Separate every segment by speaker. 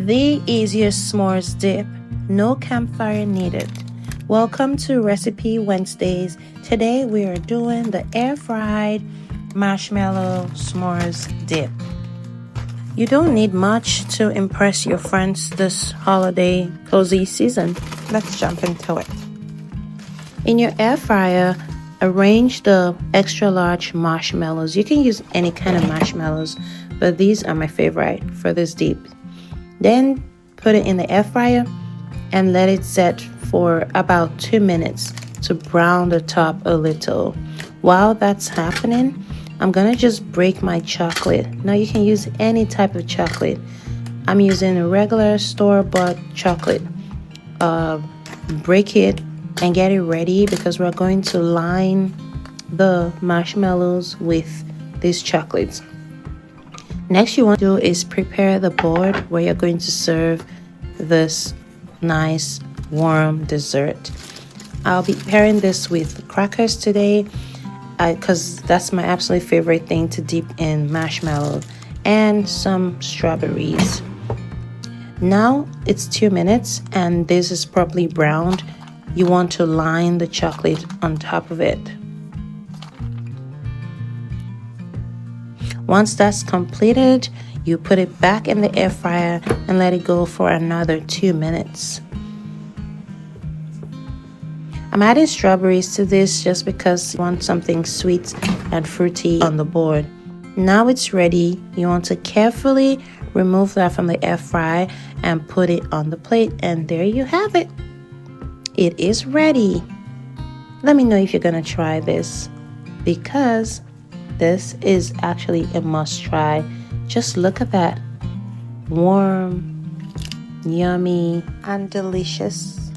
Speaker 1: The easiest s'mores dip, no campfire needed. Welcome to Recipe Wednesdays. Today we are doing the air-fried marshmallow s'mores dip. You don't need much to impress your friends this holiday cozy season. Let's jump into it. In your air fryer, arrange the extra large marshmallows. You can use any kind of marshmallows, but these are my favorite for this dip. Then put it in the air fryer and let it set for about 2 minutes to brown the top a little. While that's happening, I'm gonna just break my chocolate. Now you can use any type of chocolate. I'm using a regular store-bought chocolate. Break it and get it ready because we're going to line the marshmallows with these chocolates. Next you want to do is prepare the board where you're going to serve this nice warm dessert. I'll be pairing this with crackers today because that's my absolute favorite thing to dip in marshmallow, and some strawberries. Now it's 2 minutes and this is properly browned. You want to line the chocolate on top of it. Once that's completed, you put it back in the air fryer and let it go for another 2 minutes. I'm adding strawberries to this just because you want something sweet and fruity on the board. Now it's ready. You want to carefully remove that from the air fryer and put it on the plate, and there you have it. It is ready. Let me know if you're gonna try this because this is actually a must try. Just look at that. Warm, yummy, and delicious.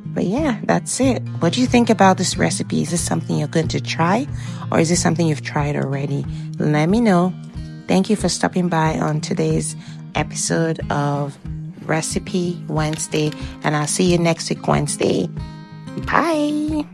Speaker 1: But yeah, that's it. What do you think about this recipe? Is this something you're going to try, or is this something you've tried already? Let me know. Thank you for stopping by on today's episode of Recipe Wednesday, and I'll see you next week Wednesday. Bye.